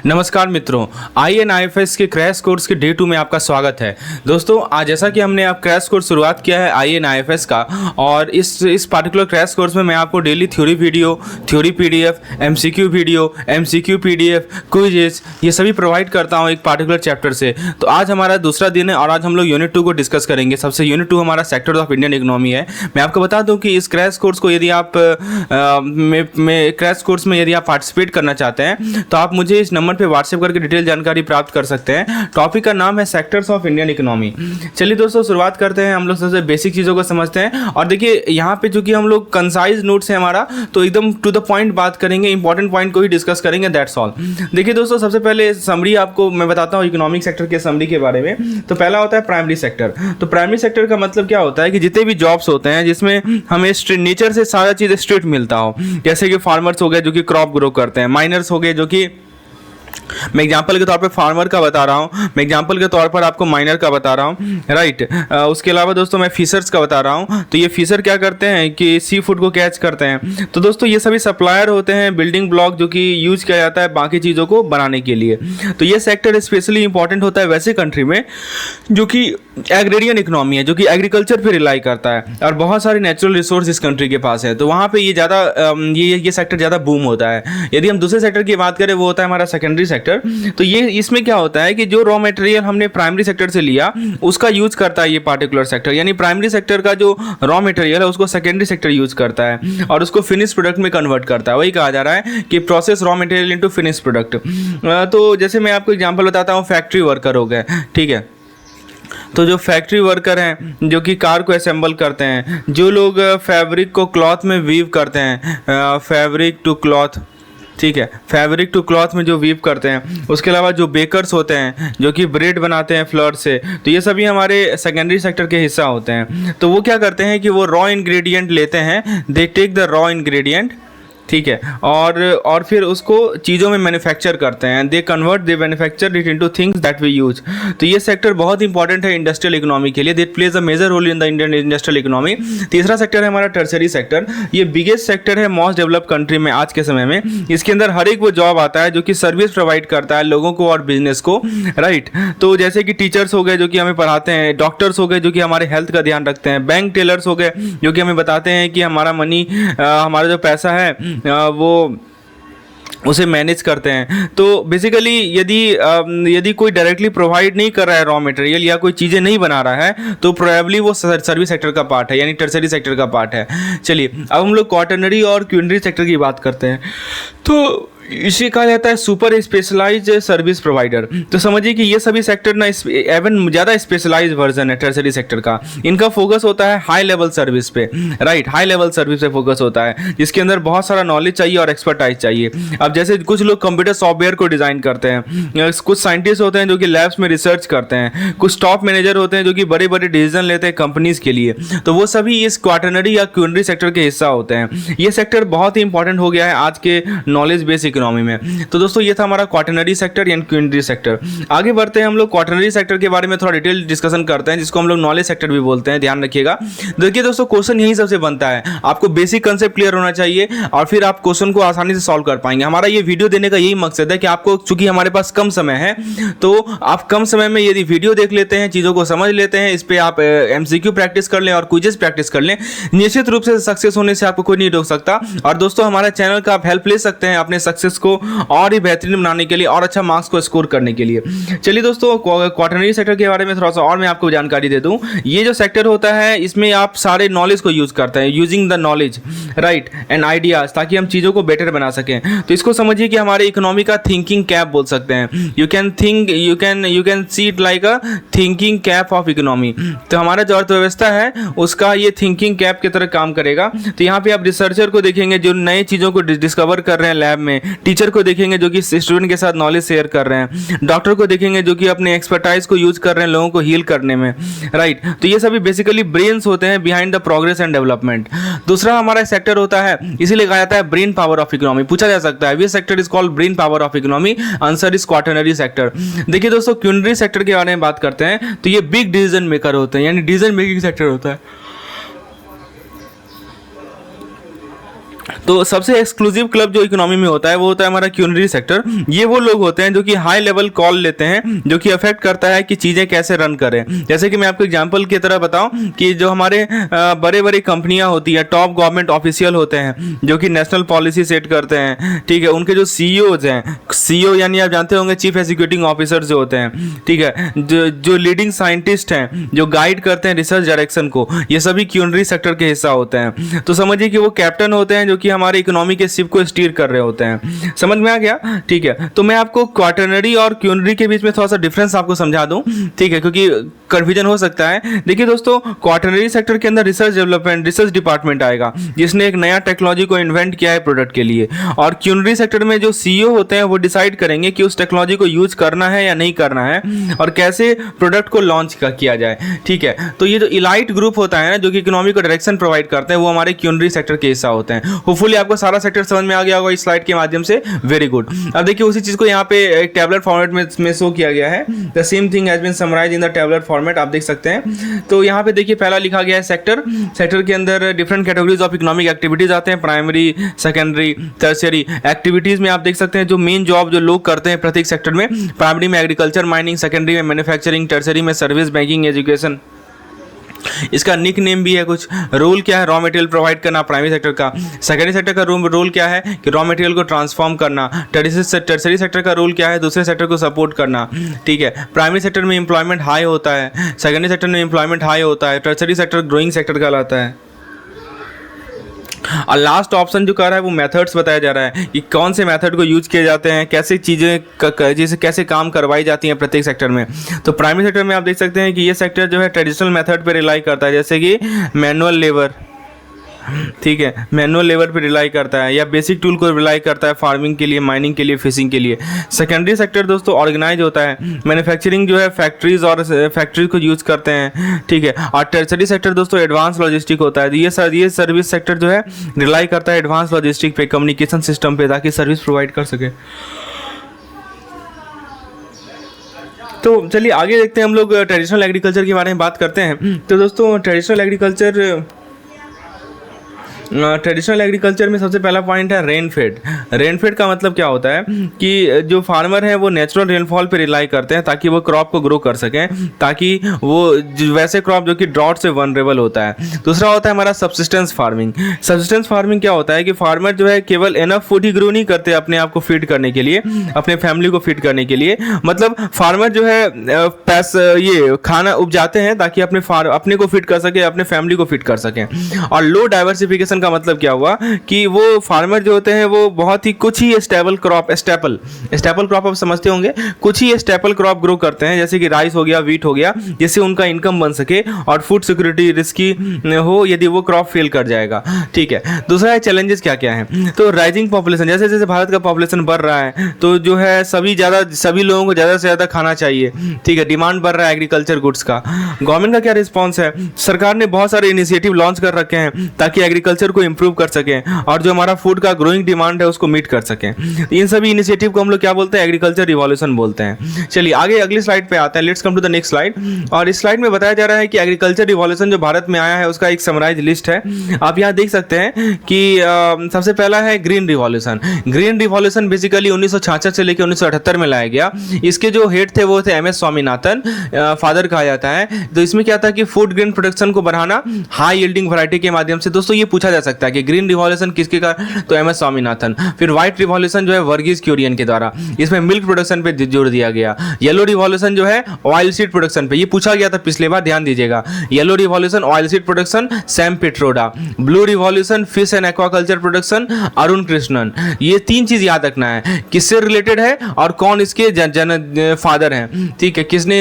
नमस्कार मित्रों, INIFS के क्रैश कोर्स के डे 2 में आपका स्वागत है। दोस्तों, आज जैसा कि हमने आप क्रैश कोर्स शुरुआत किया है INIFS का, और इस पार्टिकुलर क्रैश कोर्स में मैं आपको daily theory video, theory PDF, MCQ video, MCQ PDF, quizzes ये सभी प्रोवाइड करता हूं एक पार्टिकुलर चैप्टर से। तो आज हमारा दूसरा दिन है और आज हम लोग यूनिट 2 को डिस्कस करेंगे। सबसे यूनिट 2 हमारा सेक्टर्स ऑफ इंडियन इकोनॉमी है। मैं आपको बता दूं कि इस क्रैश कोर्स को यदि आप क्रैश कोर्स में यदि आप पार्टिसिपेट करना चाहते हैं तो आप मुझे इस नंबर पे व्हाट्सएप करके डिटेल जानकारी प्राप्त कर सकते हैं। टॉपिक का नाम है सेक्टर्स ऑफ इंडियन इकोनॉमी। चलिए दोस्तों, शुरुआत करते हैं। हम लोग सबसे बेसिक चीज़ों को समझते हैं और देखिए यहाँ पे चूंकि हम लोग कंसाइज नोट्स है हमारा, तो एकदम टू द पॉइंट बात करेंगे, इंपॉर्टेंट पॉइंट को ही डिस्कस करेंगे, दैट्स ऑल। देखिए दोस्तों, सबसे पहले समरी आपको मैं बताता हूँ इकोनॉमिक सेक्टर के समरी के बारे में। तो पहला होता है प्राइमरी सेक्टर। तो प्राइमरी सेक्टर का मतलब क्या होता है कि जितने भी जॉब्स होते हैं जिसमें हमें नेचर से सारा चीज़ स्ट्रेट मिलता हो, जैसे कि फार्मर्स हो गए जो कि क्रॉप ग्रो करते हैं, माइनर्स हो गए जो कि मैं एग्जांपल के तौर पे फार्मर का बता रहा हूँ, मैं एग्जांपल के तौर पर आपको माइनर का बता रहा हूँ, राइट। उसके अलावा दोस्तों मैं फिशर्स का बता रहा हूँ। तो ये फिशर क्या करते हैं कि सी फूड को कैच करते हैं। तो दोस्तों ये सभी सप्लायर होते हैं, बिल्डिंग ब्लॉक जो कि यूज किया जाता है बाकी चीज़ों को बनाने के लिए। तो ये सेक्टर स्पेशली इंपॉर्टेंट होता है वैसे कंट्री में जो कि एग्रेरियन इकोनॉमी है, जो कि एग्रीकल्चर पर रिलाई करता है और बहुत सारे नेचुरल रिसोर्स इस कंट्री के पास है। तो वहाँ पे ये ज़्यादा ये सेक्टर ज़्यादा बूम होता है। यदि हम दूसरे सेक्टर की बात करें वो होता है हमारा सेकेंडरी सेक्टर। तो ये इसमें क्या होता है कि जो रॉ मटेरियल हमने प्राइमरी सेक्टर से लिया उसका यूज करता है ये पार्टिकुलर सेक्टर, यानी प्राइमरी सेक्टर का जो रॉ मटेरियल है उसको सेकेंडरी सेक्टर यूज करता है और उसको फिनिश प्रोडक्ट में कन्वर्ट करता है। वही कहा जा रहा है कि process raw material into finish product. तो जैसे मैं आपको एग्जांपल बताता हूँ, फैक्ट्री वर्कर हो गए, ठीक है। तो जो फैक्ट्री वर्कर हैं जो कि कार को असेंबल करते हैं, जो लोग फैब्रिक को क्लॉथ में वीव करते हैं, फैब्रिक टू क्लॉथ, ठीक है, फैब्रिक टू क्लॉथ में जो वीव करते हैं। उसके अलावा जो बेकर्स होते हैं जो कि ब्रेड बनाते हैं फ्लोर से, तो ये सभी हमारे सेकेंडरी सेक्टर के हिस्सा होते हैं। तो वो क्या करते हैं कि वो रॉ इंग्रेडिएंट लेते हैं, they take the raw ingredient, ठीक है, और फिर उसको चीज़ों में मैन्युफैक्चर करते हैं, they convert they manufacture it into things that we use. तो ये सेक्टर बहुत इंपॉर्टेंट है इंडस्ट्रियल इकोनॉमी के लिए, they plays a major role in the Indian industrial economy. तीसरा सेक्टर है हमारा टर्सरी सेक्टर। ये बिगेस्ट सेक्टर है मोस्ट डेवलप कंट्री में आज के समय में। इसके अंदर हर एक वो जॉब आता है जो कि सर्विस प्रोवाइड करता है लोगों को और बिजनेस को, राइट। तो जैसे कि टीचर्स हो गए जो कि हमें पढ़ाते हैं, डॉक्टर्स हो गए जो कि हमारे हेल्थ का ध्यान रखते हैं, बैंक टेलर्स हो गए जो कि हमें बताते हैं कि हमारा मनी, हमारा जो पैसा है वो उसे मैनेज करते हैं। तो बेसिकली यदि कोई डायरेक्टली प्रोवाइड नहीं कर रहा है रॉ मटेरियल या कोई चीज़ें नहीं बना रहा है तो प्रोबेबली वो सर्विस सेक्टर का पार्ट है, यानी टर्सरी सेक्टर का पार्ट है। चलिए अब हम लोग क्वाटरनरी और क्विनरी सेक्टर की बात करते हैं। तो इसे कहा जाता है सुपर स्पेशलाइज्ड सर्विस प्रोवाइडर। तो समझिए कि ये सभी सेक्टर ना एवन ज़्यादा स्पेशलाइज्ड वर्जन है टर्सरी सेक्टर का। इनका फोकस होता है हाई लेवल सर्विस पे, राइट, हाई लेवल सर्विस पे फोकस होता है जिसके अंदर बहुत सारा नॉलेज चाहिए और एक्सपर्टाइज चाहिए। अब जैसे कुछ लोग कंप्यूटर सॉफ्टवेयर को डिज़ाइन करते हैं, कुछ साइंटिस्ट होते हैं जो कि लैब्स में रिसर्च करते हैं, कुछ टॉप मैनेजर होते हैं जो कि बड़े बड़े डिसीजन लेते हैं कंपनीज के लिए। तो वो सभी इस क्वाटरनरी या क्विनरी सेक्टर के हिस्सा होते हैं। ये सेक्टर बहुत ही इंपॉर्टेंट हो गया है आज के नॉलेज बेस इकोनॉमी में। तो दोस्तों ये था हमारा क्वाटरनरी सेक्टर यानी क्विनरी सेक्टर। आगे बढ़ते हैं, हम लोग क्वाटरनरी सेक्टर के बारे में थोड़ा डिटेल डिस्कशन करते हैं जिसको हम लोग नॉलेज सेक्टर भी बोलते हैं, ध्यान रखिएगा। देखिए दोस्तों, क्वेश्चन यही सबसे बनता है, आपको बेसिक कंसेप्ट क्लियर होना चाहिए और फिर आप क्वेश्चन को आसानी से सॉल्व कर पाएंगे। हमारा ये वीडियो देने का यही मकसद है कि आपको, चूंकि हमारे पास कम समय है, तो आप कम समय में यदि वीडियो देख लेते हैं, चीज़ों को समझ लेते हैं, इस पर आप MCQ प्रैक्टिस कर लें और क्विजेस प्रैक्टिस कर लें, निश्चित रूप से सक्सेस होने से आपको कोई नहीं रोक सकता। और दोस्तों हमारे चैनल का आप हेल्प ले सकते हैं अपने सक्सेस को और ही बेहतरीन बनाने के लिए और अच्छा मार्क्स को स्कोर करने के लिए। चलिए दोस्तों, क्वाटरनरी सेक्टर के बारे में थोड़ा सा और मैं आपको जानकारी दे दूं। ये जो सेक्टर होता है इसमें आप सारे नॉलेज को यूज करते हैं, using the knowledge, right, and ideas, ताकि हम चीज़ों को बेटर बना सकें। तो इसको समझिए कि हमारे इकोनॉमी का थिंकिंग कैप बोल सकते हैं। You can see it like a thinking cap of economy. तो हमारा जो अर्थव्यवस्था है उसका ये थिंकिंग कैप की तरह काम करेगा। तो यहाँ पे आप रिसर्चर को देखेंगे जो नई चीज़ों को डिस्कवर कर रहे हैं लैब में, टीचर को देखेंगे जो कि स्टूडेंट के साथ नॉलेज शेयर कर रहे हैं, डॉक्टर को देखेंगे जो कि अपने एक्सपर्टाइज को यूज कर रहे हैं लोगों को हील करने में, राइट। तो ये सभी बेसिकली ब्रेन्स होते हैं behind the progress and development. दूसरा हमारा सेक्टर होता है, इसीलिए कहा जाता है ब्रेन पावर ऑफ इकोनॉमी। पूछा जा सकता है which sector is called brain power of economy, answer is quaternary sector. देखिए दोस्तों, क्विनरी सेक्टर के बारे में बात करते हैं तो ये बिग डिसीजन मेकर होते हैं, यानी डिसीजन मेकिंग सेक्टर होता है। तो सबसे एक्सक्लूसिव क्लब जो इकोनॉमी में होता है वो होता है हमारा क्यूनरी सेक्टर। ये वो लोग होते हैं जो कि हाई लेवल कॉल लेते हैं, जो कि अफेक्ट करता है कि चीज़ें कैसे रन करें। जैसे कि मैं आपको एग्जांपल की तरह बताऊं कि जो हमारे बड़े बड़ी कंपनियां होती हैं, टॉप गवर्नमेंट ऑफिशियल होते हैं जो कि नेशनल पॉलिसी सेट करते हैं, ठीक है, उनके जो सीईओज हैं, सीईओ यानी आप जानते होंगे चीफ एग्जीक्यूटिव ऑफिसर जो होते हैं, ठीक है, जो लीडिंग साइंटिस्ट हैं जो गाइड करते हैं रिसर्च डायरेक्शन को, ये सभी क्यूनरी सेक्टर के हिस्सा होते हैं। तो समझिए कि वो कैप्टन होते हैं जो कि हमारे इकोनॉमी के शिप को स्टीयर कर रहे होते हैं। समझ में आ गया? ठीक है, तो मैं आपको क्वाटरनरी और क्यूनरी के बीच में थोड़ा सा डिफरेंस आपको समझा दूं, ठीक है, क्योंकि कंफ्यूजन हो सकता है। देखिए दोस्तों, क्वाटरनरी सेक्टर के अंदर रिसर्च डेवलपमेंट, रिसर्च डिपार्टमेंट आएगा जिसने एक नया टेक्नोलॉजी को इन्वेंट किया है प्रोडक्ट के लिए, और क्यूनरी सेक्टर में जो सीईओ होते हैं वो डिसाइड करेंगे कि उस टेक्नोलॉजी को यूज करना है या नहीं करना है और कैसे प्रोडक्ट को लॉन्च किया जाए। ठीक है, तो ये जो इलाइट ग्रुप होता है ना जो कि इकोनॉमी को डायरेक्शन प्रोवाइड करते हैं, वो हमारे क्यूनरी सेक्टर के हिस्सा होते हैं। होपफुली आपको सारा सेक्टर समझ में आ गया होगा इस स्लाइड के माध्यम से। Very good. अब देखिए उसी चीज को यहाँ पे एक टैबलेट फॉर्मेट में शो किया गया है। The same thing has been summarised in the tablet format, आप देख सकते हैं। तो यहाँ पे देखिए पहला लिखा गया है सेक्टर। सेक्टर के अंदर different categories of economic activities आते हैं, प्राइमरी, सेकेंडरी, टर्शियरी एक्टिविटीज में आप देख सकते हैं जो मेन जॉब जो लोग करते हैं प्रत्येक सेक्टर में। प्राइमरी में एग्रीकल्चर, माइनिंग, सेकेंडरी में मैन्युफैक्चरिंग, टर्शियरी में सर्विस, बैंकिंग, एजुकेशन। इसका निक नेम भी है कुछ। रोल क्या है? रॉ मटेरियल प्रोवाइड करना प्राइमरी सेक्टर का। सेकेंडरी सेक्टर का रोल क्या है कि रॉ मटेरियल को ट्रांसफॉर्म करना। टर्शरी सेक्टर का रोल क्या है? दूसरे सेक्टर को सपोर्ट करना। ठीक है, प्राइमरी सेक्टर में एम्प्लॉयमेंट हाई होता है, सेकेंडरी सेक्टर में एम्प्लॉयमेंट हाई होता है, टर्शरी सेक्टर ग्रोइंग सेक्टर कहलाता है। और लास्ट ऑप्शन जो कर रहा है वो मेथड्स बताया जा रहा है कि कौन से मेथड को यूज किए जाते हैं, कैसे चीज़ें जैसे कैसे काम करवाई जाती हैं प्रत्येक सेक्टर में। तो प्राइमरी सेक्टर में आप देख सकते हैं कि ये सेक्टर जो है ट्रेडिशनल मेथड पे रिलाई करता है, जैसे कि मैनुअल लेबर, ठीक है, मैनुअल लेबर पे रिलाई करता है, या बेसिक टूल को रिलाई करता है फार्मिंग के लिए, माइनिंग के लिए, फिशिंग के लिए। सेकेंडरी सेक्टर दोस्तों ऑर्गेनाइज होता है, मैन्युफैक्चरिंग जो है फैक्ट्रीज और फैक्ट्रीज को यूज करते हैं, ठीक है। और टर्शरी सेक्टर दोस्तों एडवांस लॉजिस्टिक होता है। ये सर्विस सेक्टर जो है रिलाई करता है एडवांस लॉजिस्टिक पे, कम्युनिकेशन सिस्टम पे, ताकि सर्विस प्रोवाइड कर सके। तो चलिए आगे देखते हैं हम लोग ट्रेडिशनल एग्रीकल्चर के बारे में बात करते हैं। तो दोस्तों ट्रेडिशनल एग्रीकल्चर में सबसे पहला पॉइंट है रेनफेड। रेनफेड का मतलब क्या होता है कि जो फार्मर है वो नेचुरल रेनफॉल पे रिलाई करते हैं ताकि वो क्रॉप को ग्रो कर सकें, ताकि वो वैसे क्रॉप जो कि ड्रॉट से वनरेबल होता है। दूसरा होता है हमारा सब्सिस्टेंस फार्मिंग। सब्सिस्टेंस फार्मिंग क्या होता है कि फार्मर जो है केवल एनफ फूड ही ग्रो नहीं करते अपने आप को फीड करने के लिए, अपने फैमिली को फीड करने के लिए, मतलब फार्मर जो है ये खाना उपजाते हैं ताकि अपने को फीड कर सके, अपने फैमिली को फीड कर सकें। और लो डाइवर्सिफिकेशन का मतलब क्या हुआ कि वो फार्मर जो होते हैं वो बहुत ही कुछ ही स्टेपल क्रॉप आप समझते होंगे, कुछ ही स्टेपल क्रॉप ग्रो करते हैं, जैसे कि राइस हो गया, व्हीट हो गया, जिससे उनका इनकम बन सके और फूड सिक्योरिटी रिस्की हो यदि वो क्रॉप फेल कर जाएगा। ठीक है, दूसरा है चैलेंजेस क्या क्या है। तो राइजिंग पॉपुलेशन, जैसे जैसे भारत का पॉपुलेशन बढ़ रहा है तो जो है सभी लोगों को ज़्यादा से ज़्यादा खाना चाहिए, ठीक है, डिमांड बढ़ रहा है एग्रीकल्चर गुड्स का। गवर्नमेंट का क्या रिस्पॉन्स है? सरकार ने बहुत सारे इनिशिएटिव लॉन्च कर रखे हैं ताकि एग्रीकल्चर को इंप्रूव कर सकें और जो हमारा फूड का ग्रोइंग डिमांड है उसको मीट कर सकें। इन सभी इनिशिएटिव को हम लोग क्या बोलते हैं? एग्रीकल्चर रिवॉल्यूशन बोलते हैं। चलिए आगे अगली स्लाइड पे आते हैं। Let's come to the next slide. और इस स्लाइड में बताया जा रहा है कि एग्रीकल्चर रिवॉल्यूशन जो भारत में आया है उसका एक समराइज लिस्ट है। आप यहाँ देख सकते हैं कि सबसे पहला है green revolution. Green revolution basically 1966 से लेकर 1978 में लाया गया। इसके जो हेड थे वो थे एमएस स्वामीनाथन, फादर कहा जाता है। तो इसमें क्या था कि फूड ग्रेन प्रोडक्शन को बढ़ाना हाई यील्डिंग वैरायटी के माध्यम से। दोस्तों ये पूछा जा सकता है कि ग्रीन रिवॉल्यूशन किसके का? तो एमएस स्वामीनाथन। फिर व्हाइट रिवॉल्यूशन जो है वर्गीज क्यूरियन के द्वारा, इसमें मिल्क प्रोडक्शन पे जोर दिया गया। येलो रिवॉल्यूशन जो है ऑयल सीड प्रोडक्शन पे, ये पूछा गया था पिछले बार, ध्यान दीजिएगा। Yellow revolution oil seed production Sam Pitroda. Blue revolution fish and aquaculture production Arun Krishnan. ये तीन चीज याद रखना है, किससे रिलेटेड है और कौन इसके फादर हैं। ठीक है, किसने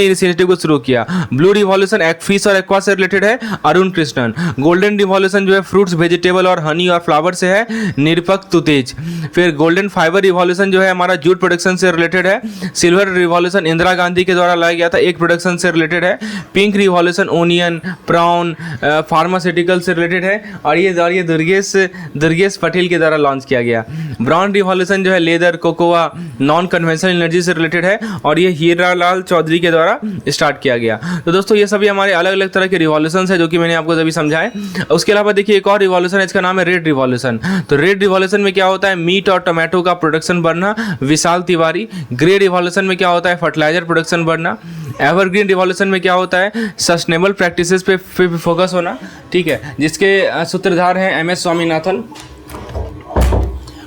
इनिशिएटिव को शुरू किया। ब्लू रिवॉल्यूशन फिश और एक्वा से रिलेटेड है, अरुण कृष्णन। गोल्डन रिवॉल्यूशन जो है फ्रूट्स, वेजिटेबल और हनी और फ्लावर से है, निरपक तुतेज। फिर गोल्डन फाइबर रिवॉल्यूशन जो है हमारा जूट प्रोडक्शन से रिलेटेड है। सिल्वर रिवॉल्यूशन इंदिरा गांधी के द्वारा लाया गया था, एक प्रोडक्शन से रिलेटेड है। Pink revolution onion, brown, pharmaceutical से रिलेटेड है। और ये दुर्गेश पटेल के द्वारा लॉन्च किया गया। ब्राउन रिवॉल्यूशन जो है leather, cocoa, non conventional energy से रिलेटेड है और ये हीरालाल चौधरी के द्वारा स्टार्ट किया गया। तो दोस्तों ये सभी हमारे अलग अलग तरह के रिवॉल्यूशन है जो कि मैंने आपको अभी समझाए। उसके अलावा देखिए एक और रिवॉल्यूशन है, इसका नाम है रेड रिवॉल्यूशन। तो रेड रिवॉल्यूशन में क्या होता है, मीट और टोमेटो का प्रोडक्शन बढ़ना, विशाल तिवारी। ग्रे रिवॉल्यूशन में क्या होता है, फर्टिलाइजर प्रोडक्शन बढ़ना। एवरग्रीन रिवॉल्यूशन में क्या होता है, सस्टेनेबल प्रैक्टिसेस पे फोकस होना, ठीक है, जिसके सूत्रधार हैं MS स्वामीनाथन।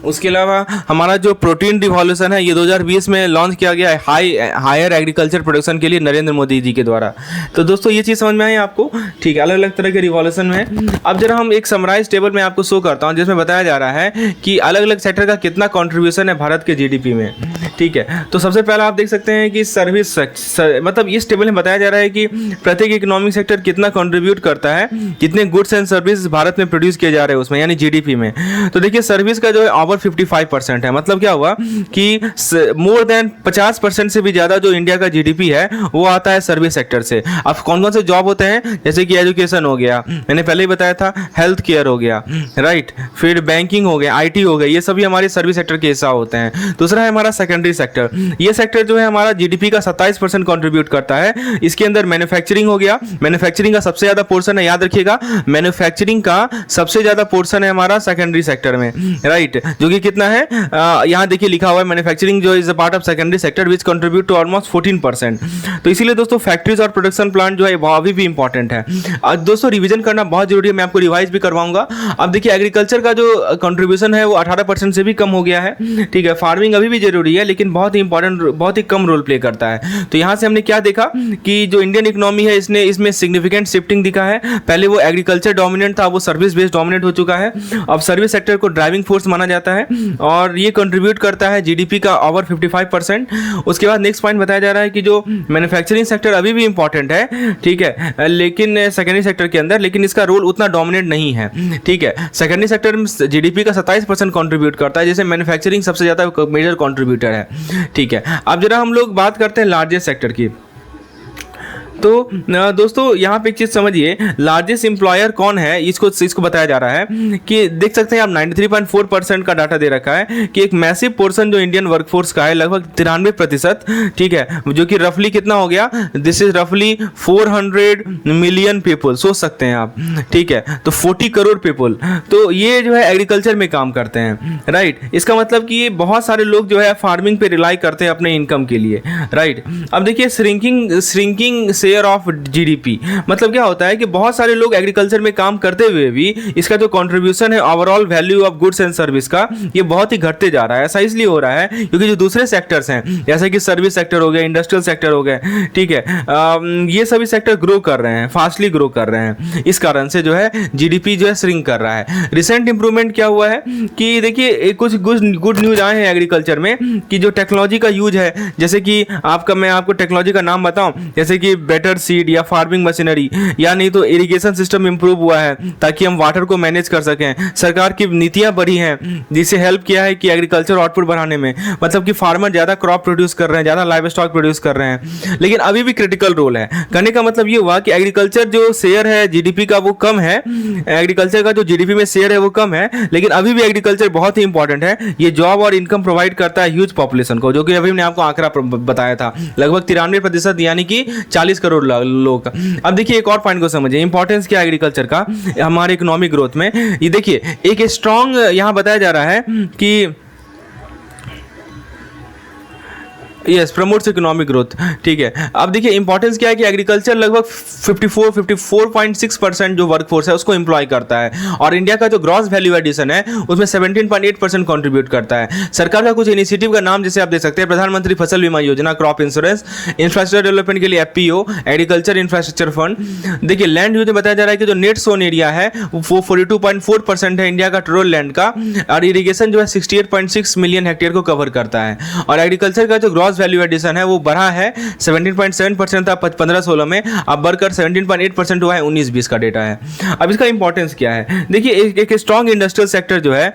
उसके अलावा हमारा जो प्रोटीन रिवॉल्यूशन है ये 2020 में लॉन्च किया गया है हायर एग्रीकल्चर प्रोडक्शन के लिए नरेंद्र मोदी जी के द्वारा। तो दोस्तों ये चीज़ समझ में आई आपको, ठीक है, अलग अलग तरह के रिवॉल्यूशन में। अब जरा हम एक समराइज टेबल में आपको शो करता हूँ जिसमें बताया जा रहा है कि अलग अलग सेक्टर का कितना कॉन्ट्रीब्यूशन है भारत के GDP में, ठीक है। तो सबसे पहला आप देख सकते हैं कि सर्विस मतलब इस टेबल में बताया जा रहा है कि प्रत्येक इकोनॉमिक सेक्टर कितना कॉन्ट्रीब्यूट करता है, कितने गुड्स एंड सर्विस भारत में प्रोड्यूस किए जा रहे हैं उसमें, यानी GDP में। तो देखिए सर्विस का जो है ओवर 55% है, मतलब क्या हुआ कि मोर देन 50% से भी ज्यादा जो इंडिया का GDP है वो आता है सर्विस सेक्टर से। अब कौन कौन से जॉब होते हैं, जैसे कि एजुकेशन हो गया, मैंने पहले ही बताया था, हेल्थ केयर हो गया, राइट, फिर बैंकिंग हो गया, IT हो गया, ये सभी हमारे सर्विस सेक्टर के हिस्सा होते हैं। दूसरा है हमारा सेकेंडरी सेक्टर। ये सेक्टर जो है हमारा GDP का 27% कॉन्ट्रीब्यूट करता है। इसके अंदर मैन्युफैक्चरिंग हो गया, मैन्युफैक्चरिंग का सबसे ज्यादा पोर्शन है, याद रखिएगा, मैन्युफैक्चरिंग का सबसे ज्यादा पोर्शन है हमारा सेकेंडरी सेक्टर में, राइट, जो कि कितना है, यहाँ देखिए लिखा हुआ है मैन्युफैक्चरिंग जो is a part of secondary sector which contribute to almost 14%। तो इसीलिए दोस्तों फैक्ट्रीज और प्रोडक्शन प्लांट जो है वो अभी भी इंपॉर्टेंट है। दोस्तों रिवीजन करना बहुत जरूरी है, मैं आपको रिवाइज भी करवाऊंगा। अब देखिए एग्रीकल्चर का जो कंट्रीब्यूशन है वो 18% से भी कम हो गया है, ठीक है। फार्मिंग अभी भी जरूरी है लेकिन बहुत ही इंपॉर्टेंट, बहुत ही कम रोल प्ले करता है। तो यहाँ से हमने क्या देखा कि जो इंडियन इकोनॉमी है इसमें सिग्निफिकेंट शिफ्टिंग दिखा है। पहले वो एग्रीकल्चर डोमिनेंट था, वो सर्विस बेस्ड डोमिनेंट हो चुका है। अब सर्विस सेक्टर को ड्राइविंग फोर्स माना जाता है और ये कंट्रीब्यूट करता है GDP का ओवर 55%। उसके बाद नेक्स्ट पॉइंट बताया जा रहा है कि जो मैन्युफैक्चरिंग सेक्टर अभी भी इंपॉर्टेंट है, ठीक है, लेकिन सेकेंडरी सेक्टर के अंदर, लेकिन इसका रोल उतना डोमिनेट नहीं है, ठीक है। सेकेंडरी सेक्टर में GDP का 27% कंट्रीब्यूट करता है, जैसे मैन्युफैक्चरिंग सबसे ज़्यादा मेजर कंट्रीब्यूटर है, ठीक है। अब जरा हम लोग बात करते हैं लार्जेस्ट सेक्टर की। तो दोस्तों यहाँ पे एक चीज समझिए, लार्जेस्ट एम्प्लॉयर कौन है इसको बताया जा रहा है कि देख सकते हैं आप 93.4% का डाटा दे रखा है कि एक मैसिव पोर्शन जो इंडियन वर्कफोर्स का है लगभग 93%, ठीक है, जो कि रफली कितना हो गया, दिस इज रफली 400 मिलियन पीपल, सोच सकते हैं आप, ठीक है। तो 40 करोड़ पीपल, तो ये जो है एग्रीकल्चर में काम करते हैं, राइट। इसका मतलब कि ये बहुत सारे लोग जो है फार्मिंग पे रिलाई करते हैं अपने इनकम के लिए, राइट। अब देखिए श्रिंकिंग शेयर ऑफ GDP, मतलब क्या होता है कि बहुत सारे लोग एग्रीकल्चर में काम करते हुए भी इसका जो कंट्रीब्यूशन है overall value of goods and service का, ये बहुत ही घटते जा रहा है। ऐसा इसलिए हो रहा है क्योंकि जो दूसरे सेक्टर्स हैं जैसे कि सर्विस सेक्टर हो गया, इंडस्ट्रियल सेक्टर हो गया, ठीक है, ये सभी सेक्टर ग्रो कर रहे हैं, फास्टली ग्रो कर रहे हैं। इस कारण से जो है GDP जो है श्रिंक कर रहा है। रिसेंट इंप्रूवमेंट क्या हुआ है कि देखिए कुछ गुड न्यूज आए हैं एग्रीकल्चर में कि जो टेक्नोलॉजी का यूज है, जैसे कि मैं आपको टेक्नोलॉजी का नाम बताऊं, जैसे कि बेटर सीड या फार्मिंग मशीनरी, या नहीं तो इरिगेशन सिस्टम इंप्रूव हुआ है ताकि हम वाटर को मैनेज कर सकें। सरकार की नीतियां बढ़ी हैं जिससे हेल्प किया है कि एग्रीकल्चर आउटपुट बढ़ाने में, मतलब कि फार्मर ज्यादा क्रॉप प्रोड्यूस कर रहे हैं, ज्यादा लाइव स्टॉक प्रोड्यूस कर रहे हैं। लेकिन अभी भी क्रिटिकल रोल है। कहने का मतलब ये हुआ कि एग्रीकल्चर जो शेयर है GDP का वो कम है, एग्रीकल्चर का जो GDP में शेयर है वो कम है, लेकिन अभी भी एग्रीकल्चर बहुत ही इंपॉर्टेंट है। ये जॉब और इनकम प्रोवाइड करता है ह्यूज पॉपुलेशन को, जो कि अभी मैंने आपको आंकड़ा बताया था, लगभग 93% यानी कि 40 करोड़ लोग। अब देखिए एक और पॉइंट को समझिए, इंपॉर्टेंस क्या एग्रीकल्चर का हमारे इकोनॉमिक ग्रोथ में। ये देखिए एक स्ट्रॉन्ग यहां बताया जा रहा है कि यस प्रमोट्स इकोनॉमिक ग्रोथ, ठीक है। अब देखिए इंपॉर्टेंस क्या है कि एग्रीकल्चर लगभग 54.6% जो वर्कफोर्स है उसको एम्प्लॉय करता है और इंडिया का जो ग्रॉस वैल्यू एडिशन है उसमें 17.8% कंट्रीब्यूट करता है। सरकार का कुछ इनिशिएटिव का नाम जैसे आप देख सकते हैं, प्रधानमंत्री फसल बीमा योजना, क्रॉप इंश्योरेंस, इंफ्रास्ट्रक्चर डेवलपमेंट के लिए FPO, एग्रीकल्चर इंफ्रास्ट्रक्चर फंड। देखिए लैंड यूज में बताया जा रहा है कि जो नेट सोन एरिया है वो 42.4% है इंडिया का टोटल लैंड का, और इरिगेशन जो है 68.6 मिलियन हेक्टेयर को कवर करता है। और एग्रीकल्चर का जो ग्रॉस ग्रॉस वैल्यू एडिशन है वो बढ़ा है, 17.7% था 15-16 में, अब बढ़कर 17.8% हुआ है 19-20 का डेटा है। अब इसका इंपॉर्टेंस क्या है, देखिए एक स्ट्रॉन्ग इंडस्ट्रियल सेक्टर जो है,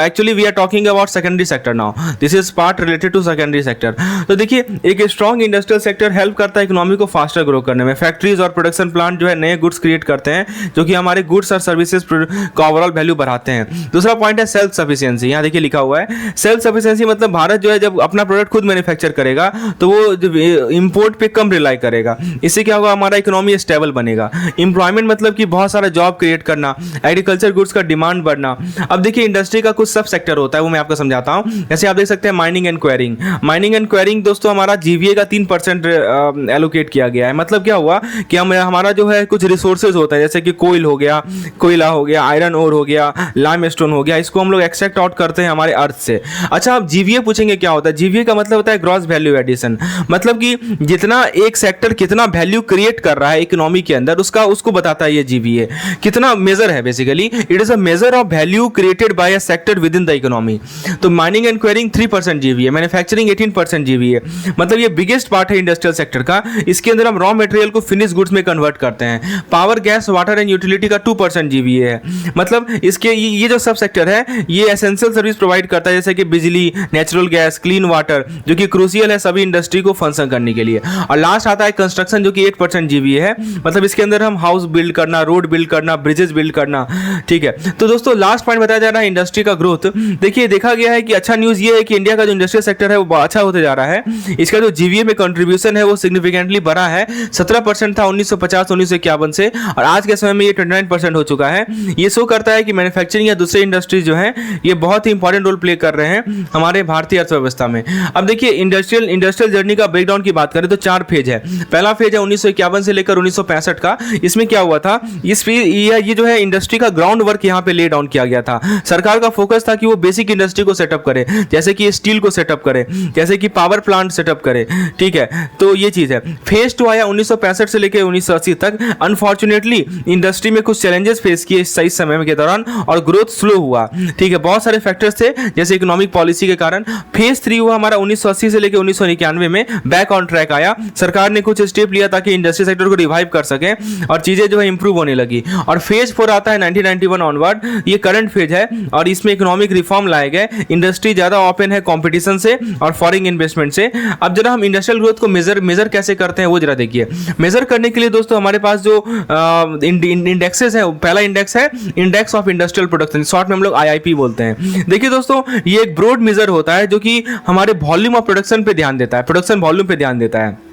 actually we are talking about secondary sector now, this is part related to secondary sector. तो देखिए एक स्ट्रॉन्ग इंडस्ट्रियल सेक्टर हेल्प करता है इकोनॉमी को फास्टर ग्रो करने में। फैक्ट्रीज और प्रोडक्शन प्लांट जो है नए गुड्स क्रिएट करते हैं जो कि हमारे गुड्स और सर्विसेज का ओवरऑल वैल्यू बढ़ाते हैं। दूसरा पॉइंट है सेल्फ सफिशिएंसी, यहाँ देखिए लिखा हुआ है सेल्फ सफिशिएंसी, मतलब भारत जो है जब अपना प्रोडक्ट खुद मैन्युफैक्चर करेगा तो वो इंपोर्ट पे कम रिलाई करेगा, इससे क्या होगा, हमारा इकोनॉमी स्टेबल बनेगा। एम्प्लॉयमेंट मतलब कि बहुत सारा जॉब क्रिएट करना, एग्रीकल्चर गुड्स का डिमांड बढ़ना। अब देखिए इंडस्ट्री का कुछ सब सेक्टर होता है, वो मैं आपको समझाता हूँ। जैसे आप देख सकते हैं mining and quarrying, mining and quarrying दोस्तों हमारा जीवीए का 3% एलोकेट किया गया है। मतलब क्या हुआ कि हमारा जो है कुछ रिसोर्सेज होता है, जैसे कि कोयल हो गया, कोयला हो गया, आयरन ओर हो गया, लाइमस्टोन हो गया, इसको हम लोग एक्सट्रैक्ट आउट करते हैं हमारे अर्थ से। अच्छा, आप जीवीए पूछेंगे क्या होता है, जीवीए का मतलब होता है ग्रॉस वैल्यू एडिशन, मतलब कि जितना एक सेक्टर कितना वैल्यू क्रिएट कर रहा है इकोनॉमी के अंदर उसको बताता है ये जीवीए, कितना मेजर है। Basically it is a measure of value created by a sector with in the economy. तो mining and quarrying 3% GVA, manufacturing 18% GVA, मतलब ये बिगेस्ट पार्ट है इंडस्ट्रियल सेक्टर का। इसके अंदर हम रॉ मटेरियल को फिनिश गुड्स में कन्वर्ट करते हैं। Power, gas, water and utility का 2% जीवीए है। मतलब इसके ये जो सब सेक्टर है ये एसेंशियल सर्विस प्रोवाइड करता है, जैसे कि बिजली, नेचुरल गैस, क्लीन वाटर, जो कि क्रूशियल है सभी इंडस्ट्री को फंक्शन करने के लिए। और लास्ट आता है कंस्ट्रक्शन जो कि 8% जीवीए है, मतलब इसके अंदर हम हाउस बिल्ड करना, रोड बिल्ड करना, ब्रिजेस बिल्ड करना। ठीक है, तो दोस्तों लास्ट पॉइंट बताया जा रहा है इंडस्ट्री का ग्रोथ। देखिए देखा गया है कि अच्छा न्यूज ये है कि इंडिया का जो इंडस्ट्रियल सेक्टर है वो अच्छा होते जा रहा है। इसका जो जीवीए में कंट्रीब्यूशन है वो सिग्निफिकेंटली बढ़ा है, 17% था 1950-1951 से, और आज के समय में ये 29% हो चुका है। ये शो करता है कि मैन्युफैक्चरिंग या दूसरे इंडस्ट्रीज जो है ये बहुत ही इंपॉर्टेंट रोल प्ले कर रहे हैं हमारे भारतीय अर्थव्यवस्था में। अब देखिए इंडस्ट्रियल जर्नी का ब्रेकडाउन की बात करें तो 4 फेज है। पहला फेज है 1951 से लेकर 1965 का। इसमें क्या हुआ था, ये जो है इंडस्ट्री का ग्राउंड वर्क यहाँ पे ले डाउन किया गया था। सरकार का फोकस था कि वो बेसिक इंडस्ट्री को सेटअप करे, जैसे कि स्टील को सेटअप करे, जैसे कि पावर प्लांट सेटअप करे। ठीक है, तो ये चीज है। फेज 2 आया 1965 से लेकर 1980 तक। अनफॉर्चुनेटली इंडस्ट्री में कुछ चैलेंजेस फेस किए इस सही समय के दौरान और ग्रोथ स्लो हुआ। ठीक है, बहुत सारे फैक्टर्स थे जैसे इकोनॉमिक पॉलिसी के कारण। फेज 3 हुआ हमारा 1980 से लेकर 1991 में, बैक ऑन ट्रैक आया। सरकार ने कुछ स्टेप लिया ताकि इंडस्ट्री सेक्टर को रिवाइव कर सके और चीजें जो है इंप्रूव होने लगी। और फेज 4 आता है 1991 ऑनवर्ड, ये करंट फेज है और इसमें इकोनॉमिक रिफॉर्म लाए गए। इंडस्ट्री ज्यादा ओपन है कंपटीशन से और फॉरेन इन्वेस्टमेंट से। अब जरा हम इंडस्ट्रियल ग्रोथ को मेजर कैसे करते हैं वो जरा देखिए। मेजर करने के लिए दोस्तों हमारे पास जो इंडेक्सेस है, पहला इंडेक्स है index of industrial production, short में हम लोग आईआईपी बोलते हैं। देखिए दोस्तों ये एक ब्रॉड मेजर होता है जो कि हमारे वॉल्यूम ऑफ प्रोडक्शन पे ध्यान देता है, प्रोडक्शन वॉल्यूम पे ध्यान देता है।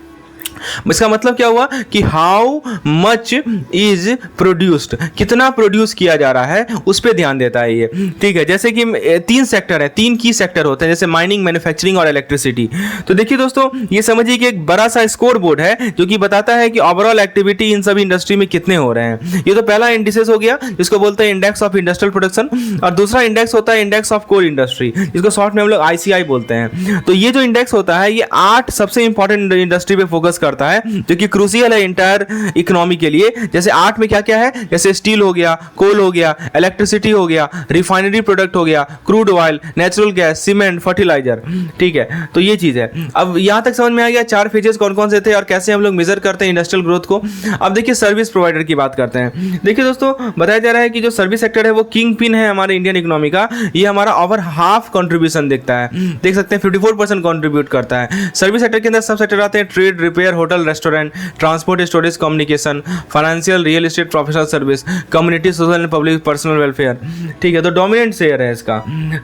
इसका मतलब क्या हुआ कि हाउ मच इज प्रोड्यूस्ड, कितना प्रोड्यूस किया जा रहा है उस पर ध्यान देता है ये। ठीक है, जैसे कि 3 सेक्टर है, 3 की सेक्टर होते हैं, जैसे माइनिंग, मैन्युफैक्चरिंग और इलेक्ट्रिसिटी। तो देखिए दोस्तों ये समझिए कि एक बड़ा सा स्कोर बोर्ड है जो कि बताता है कि ओवरऑल एक्टिविटी इन सभी इंडस्ट्री में कितने हो रहे हैं। ये तो पहला इंडिसेस हो गया जिसको बोलते हैं इंडेक्स ऑफ इंडस्ट्रियल प्रोडक्शन, और दूसरा इंडेक्स होता है इंडेक्स ऑफ कोर इंडस्ट्री, जिसको शॉर्ट में हम लोग आईसीआई बोलते हैं। तो ये जो इंडेक्स होता है ये 8 सबसे इंपॉर्टेंट इंडस्ट्री पे फोकस करता है जो कि क्रूशियल है इंटायर इकोनॉमी के लिए। जैसे 8 में क्या क्या है, जैसे स्टील हो गया, कोल हो गया, इलेक्ट्रिसिटी हो गया, रिफाइनरी प्रोडक्ट हो गया, crude oil, natural gas, cement, fertiliser. ठीक है, तो ये चीज है। अब यहां तक समझ में आ गया 4 फेजेस कौन कौन से थे और कैसे हम लोग मेजर करते हैं इंडस्ट्रियल ग्रोथ को। अब देखिए सर्विस प्रोवाइडर की बात करते हैं। देखिए दोस्तों बताया जा रहा है कि जो सर्विस सेक्टर है वो किंग पिन है हमारे इंडियन इकोनॉमी का। ये हमारा ओवर हाफ कंट्रीब्यूशन देखता है, देख सकते हैं 54% कंट्रीब्यूट करता है। सर्विस सेक्टर के अंदर सब सेक्टर आते हैं, trade, repair, hotel, restaurant, transport, storage, communication, financial, real estate, professional service, community, social and public, personal welfare. ठीक है, तो डोमिनेंट शेयर है इसका।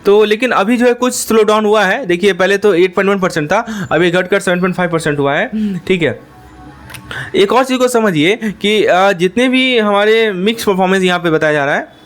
तो लेकिन अभी जो है कुछ स्लो डाउन हुआ है। देखिए पहले तो 8.1% था, अभी घटकर 7.5% हुआ है। ठीक है, एक और चीज को समझिए कि जितने भी हमारे मिक्स परफॉर्मेंस यहाँ पे बताया जा रहा है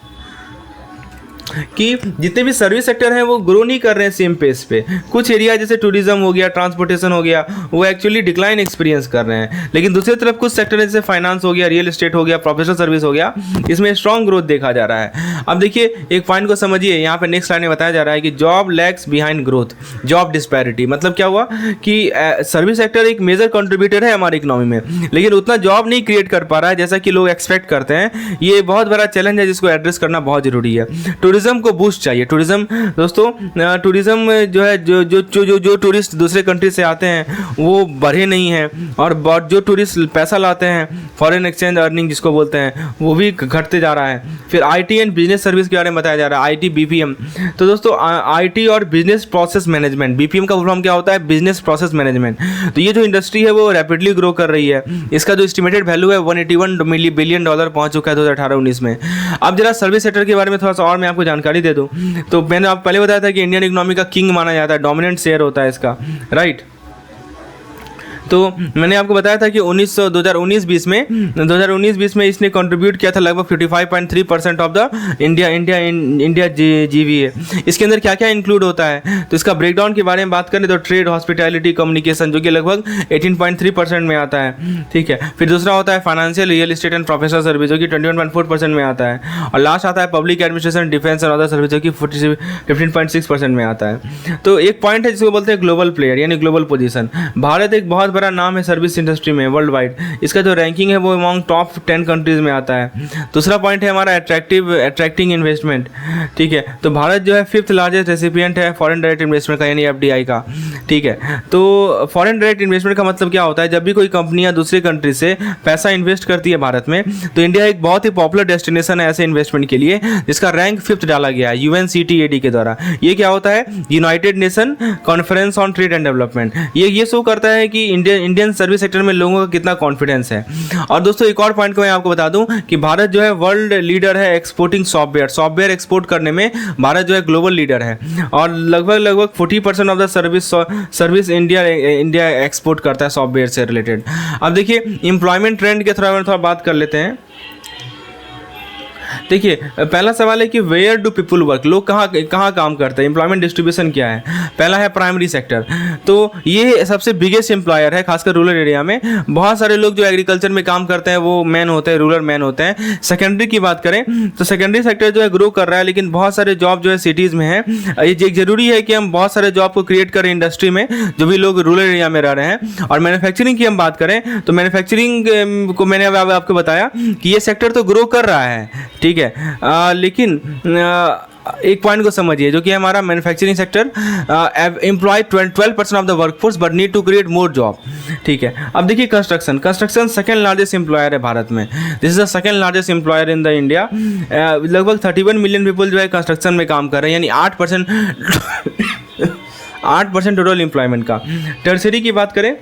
कि जितने भी सर्विस सेक्टर हैं वो ग्रो नहीं कर रहे हैं सेम पेस पे। कुछ एरिया जैसे टूरिज्म हो गया, ट्रांसपोर्टेशन हो गया, वो एक्चुअली डिक्लाइन एक्सपीरियंस कर रहे हैं। लेकिन दूसरी तरफ कुछ सेक्टर जैसे फाइनेंस हो गया, रियल एस्टेट हो गया, प्रोफेशनल सर्विस हो गया, इसमें स्ट्रॉन्ग ग्रोथ देखा जा रहा है। अब देखिए एक पॉइंट को समझिए, यहाँ पे नेक्स्ट लाइन में बताया जा रहा है कि job lags behind growth, job disparity. मतलब क्या हुआ कि सर्विस सेक्टर एक मेजर कंट्रीब्यूटर है हमारी इकोनॉमी में, लेकिन उतना जॉब नहीं क्रिएट कर पा रहा है जैसा कि लोग एक्सपेक्ट करते हैं। ये बहुत बड़ा चैलेंज है जिसको एड्रेस करना बहुत जरूरी है। टूरिज्म को बूस्ट चाहिए। टूरिज्म दोस्तों, टूरिज्म जो है, जो टूरिस्ट दूसरे कंट्री से आते हैं वो बढ़े नहीं हैं, और जो टूरिस्ट पैसा लाते हैं, फॉरेन एक्सचेंज अर्निंग जिसको बोलते हैं, वो भी घटते जा रहा है। फिर आईटी एंड बिजनेस सर्विस के बारे में बताया जा रहा है, आईटी बीपीएम। तो दोस्तों आईटी और बिजनेस प्रोसेस मैनेजमेंट, बीपीएम का फॉर्म क्या होता है, बिजनेस प्रोसेस मैनेजमेंट। तो ये जो इंडस्ट्री है वो रैपिडली ग्रो कर रही है। इसका जो एस्टिमेटेड वैल्यू है $181 बिलियन पहुंच चुका है 2018-19 में। अब जरा सर्विस सेक्टर के बारे में थोड़ा सा और मैं आपको जानकारी दे दूं, तो मैंने आप पहले बताया था कि इंडियन इकोनॉमी का किंग माना जाता है, डोमिनेंट शेयर होता है इसका, राइट। तो मैंने आपको बताया था कि 2019-20 में इसने कंट्रीब्यूट किया था लगभग 55.3% ऑफ द इंडिया जीवीए। इसके अंदर क्या क्या इंक्लूड होता है, तो इसका ब्रेकडाउन के बारे में बात करें तो ट्रेड, हॉस्पिटैलिटी, कम्युनिकेशन, जो कि लगभग 18.3% में आता है, ठीक है। फिर दूसरा होता है financial, real estate and professional service, जो कि 21.4% में आता है। और लास्ट आता है public administration, defence and other service, जो कि 15.6% में आता है। तो एक पॉइंट है जिसको बोलते हैं ग्लोबल प्लेयर, यानी ग्लोबल पोजीशन। भारत एक बहुत बड़ा नाम है सर्विस इंडस्ट्री में वर्ल्ड वाइड। इसका जो रैंकिंग है वो अमॉन्ग टॉप 10 कंट्रीज में आता है। दूसरा पॉइंट है हमारा अट्रैक्टिंग इन्वेस्टमेंट, ठीक है। तो भारत जो है 5th लार्जेस्ट रेसिपिएंट है फॉरेन डायरेक्ट इन्वेस्टमेंट का, यानी एफडीआई का, ठीक है। तो फॉरेन डायरेक्ट इन्वेस्टमेंट का मतलब क्या होता है, जब भी कोई कंपनियां दूसरे कंट्री से पैसा इन्वेस्ट करती है भारत में, तो इंडिया एक बहुत ही पॉपुलर डेस्टिनेशन है ऐसे इन्वेस्टमेंट के लिए, जिसका रैंक 5th डाला गया है UNCTAD के द्वारा। ये क्या होता है, United nation conference on trade and development. ये शो करता है कि इंडियन सर्विस सेक्टर में लोगों का कितना कॉन्फिडेंस है। और दोस्तों एक और पॉइंट को मैं आपको बता दूं कि भारत जो है वर्ल्ड लीडर है एक्सपोर्टिंग सॉफ्टवेयर एक्सपोर्ट करने में। भारत जो है ग्लोबल लीडर है, और लगभग 40% of the service India export करता है सॉफ्टवेयर से रिलेटेड। अब देखिए एम्प्लॉयमेंट ट्रेंड के थोड़ा बात कर लेते हैं। देखिए पहला सवाल है कि वेयर डू पीपल वर्क, लोग कहाँ काम करते हैं, एम्प्लॉयमेंट डिस्ट्रीब्यूशन क्या है। पहला है प्राइमरी सेक्टर, तो ये सबसे बिगेस्ट एम्प्लॉयर है खासकर रूरल एरिया में। बहुत सारे लोग जो एग्रीकल्चर में काम करते हैं वो मैन होते हैं, रूरल मैन होते हैं। सेकेंडरी की बात करें तो सेकेंडरी सेक्टर जो है ग्रो कर रहा है, लेकिन बहुत सारे जॉब जो है सिटीज़ में है। ये जरूरी है कि हम बहुत सारे जॉब को क्रिएट करें इंडस्ट्री में, जो भी लोग रूरल एरिया में रह रहे हैं। और मैन्युफैक्चरिंग की हम बात करें तो मैन्युफैक्चरिंग को मैंने अब आपको बताया कि ये सेक्टर तो ग्रो कर रहा है, ठीक है। लेकिन एक पॉइंट को समझिए, जो कि हमारा manufacturing sector employ 12% of the workforce but need to create more job, ठीक है। अब देखिए कंस्ट्रक्शन सेकंड लार्जेस्ट एम्प्लॉयर है भारत में। This is the second largest employer in the India. लगभग 31 मिलियन पीपल जो है कंस्ट्रक्शन में काम कर रहे हैं, यानी 8% टोटल एम्प्लॉयमेंट का। टर्सरी की बात करें,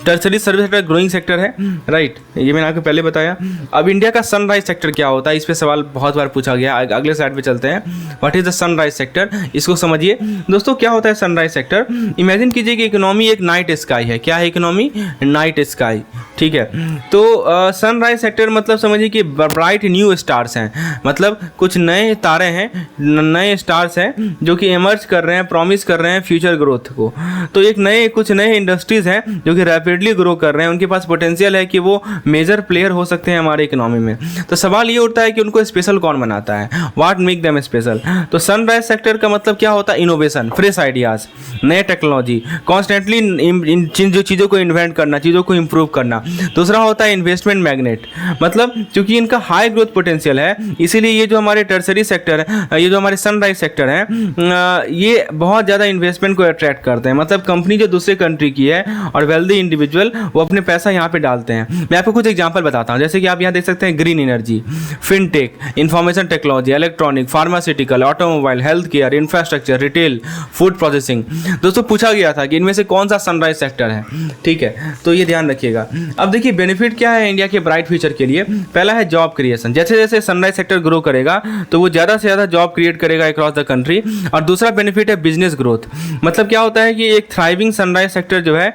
tertiary service sector growing sector है, राइट, ये मैंने आपको पहले बताया। अब इंडिया का सनराइज सेक्टर क्या होता है, इस पे सवाल बहुत बार पूछा गया। अगले स्लाइड पे चलते हैं। What is the sunrise sector, इसको समझिए दोस्तों। क्या होता है सनराइज सेक्टर, इमेजिन कीजिए कि इकोनॉमी एक नाइट स्काई है। क्या है इकोनॉमी, नाइट स्काई, ठीक है। तो सनराइज सेक्टर मतलब समझिए कि ब्राइट न्यू स्टार्स हैं, मतलब कुछ नए तारे हैं, नए स्टार्स हैं जो कि इमर्ज कर रहे हैं, प्रॉमिस कर रहे हैं फ्यूचर ग्रोथ को। तो कुछ नए इंडस्ट्रीज हैं जो कि रैपिडली ग्रो कर रहे हैं, उनके पास पोटेंशियल है कि वो मेजर प्लेयर हो सकते हैं हमारे इकोनॉमी में। तो सवाल ये उठता है कि उनको स्पेशल कौन बनाता है, व्हाट मेक देम स्पेशल। तो सनराइज सेक्टर का मतलब क्या होता है, इनोवेशन, फ्रेश आइडियाज, नए टेक्नोलॉजी, कॉन्स्टेंटली जो चीज़ों को इन्वेंट करना, चीज़ों को इंप्रूव करना। दूसरा होता है इन्वेस्टमेंट मैग्नेट, मतलब क्योंकि इनका हाई ग्रोथ पोटेंशियल है, इसीलिए ये जो हमारे टर्सरी सेक्टर है, ये जो हमारे सनराइज सेक्टर है, ये बहुत ज़्यादा इन्वेस्टमेंट को अट्रैक्ट करते हैं। मतलब कंपनी जो दूसरे कंट्री की है और वेल्दी इंडिविजुअल वो अपने पैसा यहाँ पे डालते हैं। मैं आपको कुछ एग्जांपल बताता हूँ, जैसे कि आप यहाँ देख सकते हैं green energy, fintech, information technology, electronic, pharmaceutical, automobile, health care, infrastructure, retail, food processing. दोस्तों पूछा गया था कि इनमें से कौन सा सनराइज सेक्टर है, ठीक है, तो ये ध्यान रखिएगा। अब देखिए बेनिफिट क्या है इंडिया के ब्राइट फ्यूचर के लिए। पहला है जॉब क्रिएशन, जैसे जैसे सनराइज सेक्टर ग्रो करेगा तो वो ज़्यादा से ज़्यादा जॉब क्रिएट करेगा अक्रॉस द कंट्री। और दूसरा बेनिफिट है बिजनेस ग्रोथ, मतलब क्या होता है कि एक थ्राइविंग सनराइज सेक्टर जो है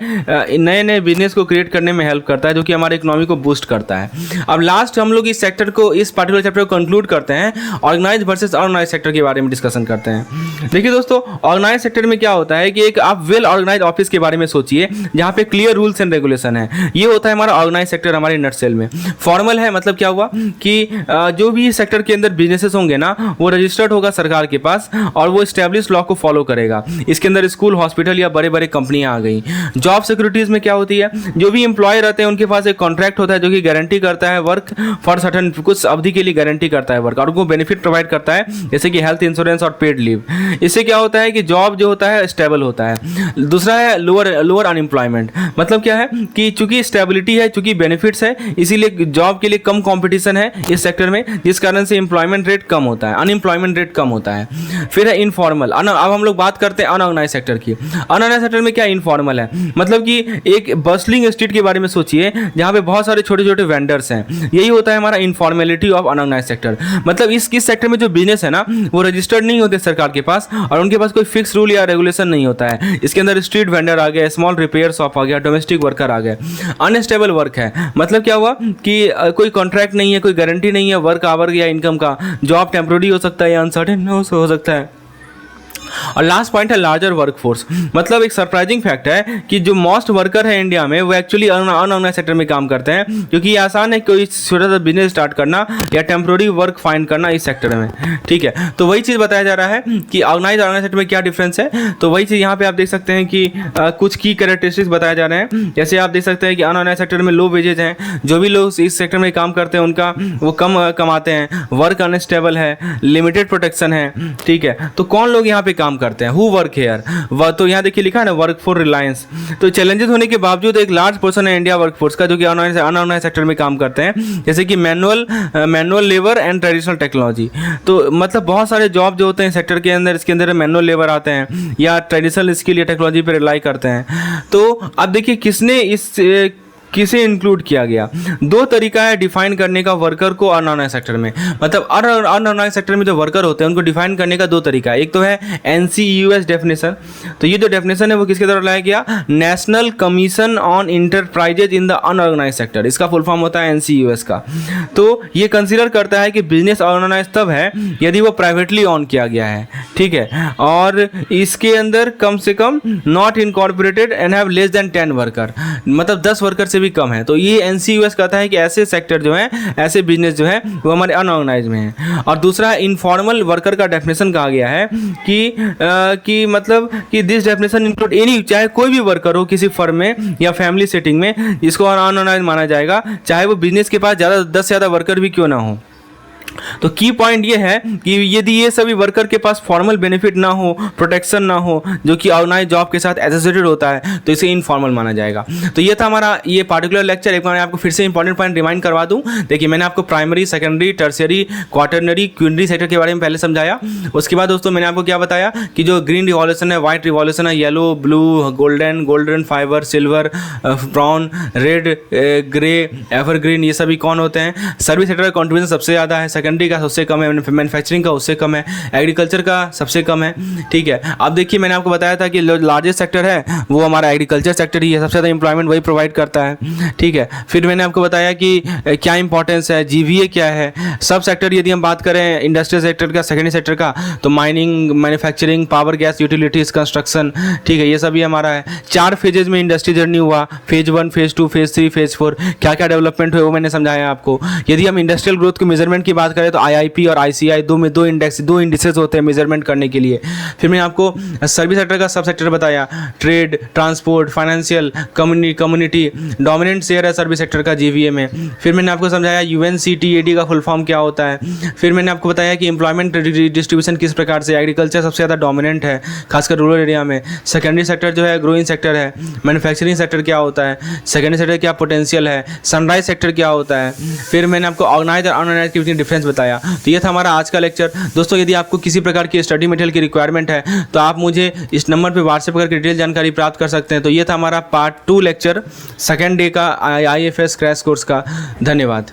नए नए बिजनेस को क्रिएट करने में हेल्प करता है, जो कि हमारे इकोनॉमी को बूस्ट करता है। अब लास्ट हम लोग इस सेक्टर को, इस पार्टिकुलर चैप्टर को कंक्लूड करते हैं, ऑर्गेनाइज वर्सेस अनऑर्गेनाइज सेक्टर के बारे में डिस्कशन करते हैं। देखिए दोस्तों, ऑर्गेनाइज सेक्टर में क्या होता है कि एक आप वेल ऑर्गेनाइज ऑफिस के बारे में सोचिए, जहाँ पे क्लियर रूल्स एंड रेगुलेशन है। ये होता है हमारा ऑर्गेनाइज सेक्टर हमारे नटसेल में। फॉर्मल है, मतलब क्या हुआ कि जो भी सेक्टर के अंदर बिजनेसेस होंगे ना, वो रजिस्टर्ड होगा सरकार के पास और वो स्टैब्लिश लॉ को फॉलो करेगा। इसके अंदर स्कूल, हॉस्पिटल या बड़े बड़े कंपनियां आ गई। जॉब सिक्योरिटीज में क्या होती होती है, जो भी एम्प्लॉय रहते हैं उनके पास एक कॉन्ट्रैक्ट होता है जो कि गारंटी करता है वर्क फॉर सर्टेन, कुछ अवधि के लिए गारंटी करता है वर्क, और उनको बेनिफिट प्रोवाइड करता है जैसे कि हेल्थ इंश्योरेंस और पेड लीव। इससे क्या होता है कि जॉब जो होता है स्टेबल होता है। दूसरा है लोअर अनएम्प्लॉयमेंट। मतलब क्या है कि चूंकि स्टेबिलिटी है, चूंकि बेनिफिट्स है, इसीलिए जॉब के लिए कम कंपटीशन है इस सेक्टर में, जिस कारण से एम्प्लॉयमेंट रेट कम होता है, अनएम्प्लॉयमेंट रेट कम होता है। फिर है इनफॉर्मल। अब हम लोग बात करते हैं अनऑर्गेनाइज सेक्टर की। अनऑर्गेनाइज सेक्टर में क्या इनफॉर्मल है, मतलब कि एक बस्टलिंग स्ट्रीट के बारे में सोचिए जहां पे बहुत सारे छोटे छोटे वेंडर्स हैं। यही होता है हमारा इनफॉर्मेलिटी ऑफ अनऑर्गेनाइज सेक्टर। मतलब इस सेक्टर में जो बिजनेस है ना वो रजिस्टर्ड नहीं होते सरकार के पास, और उनके पास कोई फिक्स रूल या रेगुलेशन नहीं होता है। इसके अंदर स्ट्रीट वेंडर आ गए, स्मॉल रिपेयर शॉप आ गया, डोमेस्टिक वर्कर आ गए। अनस्टेबल वर्क है, मतलब क्या हुआ कि कोई कॉन्ट्रैक्ट नहीं है, कोई गारंटी नहीं है वर्क आवर या इनकम का, जॉब टेम्प्रोरी हो सकता है या अनसर्टेन हो सकता है। और लास्ट पॉइंट है लार्जर वर्कफोर्स। मतलब एक सरप्राइजिंग फैक्ट है कि जो मोस्ट वर्कर है इंडिया में वो एक्चुअली अनऑर्गेनाइज सेक्टर में काम करते हैं, क्योंकि ये आसान है कोई छोटा सा बिजनेस स्टार्ट करना या टेम्प्रोरी वर्क फाइंड करना इस सेक्टर में। ठीक है, तो वही चीज़ बताया जा रहा है कि ऑर्गेनाइज सेक्टर में क्या डिफरेंस है। तो वही चीज़ यहाँ पे आप देख सकते हैं कि कुछ की कैरेक्टरिस्टिक्स बताए जा रहे हैं। जैसे आप देख सकते हैं कि अनऑर्गेनाइज सेक्टर में लो वेजेज हैं, जो भी लोग इस सेक्टर में काम करते हैं उनका वो कम कमाते हैं, वर्क अनस्टेबल है, लिमिटेड प्रोटेक्शन है। ठीक है, तो कौन लोग यहाँ पे काम करते हैं, हु वर्क हेयर, वह तो यहाँ देखिए लिखा है ना वर्क फॉर रिलायंस। तो चैलेंजेस होने के बावजूद एक लार्ज पोर्शन है इंडिया वर्कफोर्स का जो कि अनऑर्गेनाइज सेक्टर में काम करते हैं, जैसे कि manual labour and traditional technology. तो मतलब बहुत सारे जॉब जो होते हैं सेक्टर के अंदर, इसके अंदर मैनुअल लेबर आते हैं या ट्रेडिशनल स्किल या टेक्नोलॉजी पर रिलाई करते हैं। तो अब देखिए किसे इंक्लूड किया गया। दो तरीका है डिफाइन करने का वर्कर को अनऑर्गेनाइज सेक्टर में। मतलब अनऑर्गेनाइज सेक्टर में जो वर्कर होते हैं उनको डिफाइन करने का दो तरीका है। एक तो है NCUS डेफिनेशन। तो ये जो डेफिनेशन है वो किसके द्वारा लाया गया, national commission on enterprises in the unorganised sector, इसका फुल फॉर्म होता है NCUS का। तो ये कंसिडर करता है कि बिजनेस ऑर्गेनाइज तब है यदि वो प्राइवेटली ऑन किया गया है। ठीक है, और इसके अंदर कम से कम not incorporated and have less than 10 worker, मतलब 10 वर्कर से भी कम है। तो ये NCUS कहता है कि ऐसे सेक्टर जो है, ऐसे बिजनेस जो है वो हमारे अनऑर्गेनाइज में है। और दूसरा इनफॉर्मल वर्कर का डेफिनेशन कहा गया है कि मतलब कि दिस डेफिनेशन इंक्लूड एनी, चाहे कोई भी वर्कर हो किसी फर्म में या फैमिली सेटिंग में, जिसको अनऑर्गेनाइज माना जाएगा, चाहे वो बिजनेस के पास 10 से ज़्यादा वर्कर भी क्यों ना हो। तो की पॉइंट ये है कि यदि ये सभी वर्कर के पास फॉर्मल बेनिफिट ना हो, प्रोटेक्शन ना हो, जो कि ऑर्गेनाइज जॉब के साथ एसोसिएटेड होता है, तो इसे इनफॉर्मल माना जाएगा। तो ये था हमारा ये पार्टिकुलर लेक्चर। एक बार मैं आपको फिर से इंपॉर्टेंट पॉइंट रिमाइंड करवा दूं। देखिए मैंने आपको primary, secondary, tertiary, quaternary, quinary sector के बारे में पहले समझाया। उसके बाद दोस्तों मैंने आपको क्या बताया कि जो ग्रीन रिवॉल्यूशन है, व्हाइट रिवॉल्यूशन है, yellow, blue, golden fibre, silver, brown, red, grey, evergreen, ये सभी कौन होते हैं। सर्विस सेक्टर का कॉन्ट्रीब्यूशन सबसे ज़्यादा है, सेकेंडरी का सबसे कम है, मैन्युफैक्चरिंग का उससे कम है, एग्रीकल्चर का सबसे कम है। ठीक है, अब देखिए मैंने आपको बताया था कि लार्जेस्ट सेक्टर है वो हमारा एग्रीकल्चर सेक्टर ही है, सबसे ज़्यादा इंप्लॉयमेंट वही प्रोवाइड करता है। ठीक है, फिर मैंने आपको बताया कि क्या इंपॉर्टेंस है, GVA क्या है। सब सेक्टर यदि हम बात करें इंडस्ट्रियल सेक्टर का, सेकेंडरी सेक्टर का, तो mining, manufacturing, power, gas, utilities, construction. ठीक है, ये सभी हमारा है। 4 फेजेज में इंडस्ट्री जर्नी हुआ, फेज 1, फेज 2, फेज 3, फेज 4, क्या क्या डेवलपमेंट हुए वो मैंने समझाया आपको। यदि हम इंडस्ट्रियल ग्रोथ के मेजरमेंट की बात करें तो IIP और ICI दो इंडेक्स होते हैं मेजरमेंट करने के लिए। फिर मैंने आपको सर्विस सेक्टर का सब सेक्टर बताया, trade, transport, financial, community, dominant share है सर्विस सेक्टर का GVA में। फिर मैंने आपको समझाया UNCTAD का फुल फॉर्म क्या होता है। फिर मैंने आपको बताया कि एम्प्लॉयमेंट डिस्ट्रीब्यूशन किस प्रकार से, एग्रीकल्चर सबसे ज़्यादा डोमिनेंट है खासकर रूरल एरिया में। सेकेंडरी सेक्टर जो है ग्रोइंग सेक्टर है। मैन्युफैक्चरिंग सेक्टर क्या होता है, सेकेंडरी सेक्टर क्या पोटेंशियल है, सनराइज सेक्टर क्या होता है। फिर मैंने आपको ऑर्गेनाइज और अनऑर्गेनाइज के बीच डिफरेंस बताया। तो ये था हमारा आज का लेक्चर। दोस्तों यदि आपको किसी प्रकार की स्टडी मटेरियल की रिक्वायरमेंट है तो आप मुझे इस नंबर पर व्हाट्सएप करके डिटेल जानकारी प्राप्त कर सकते हैं। तो ये था हमारा पार्ट 2 लेक्चर, सेकेंड डे का IFS क्रैश कोर्स का। धन्यवाद।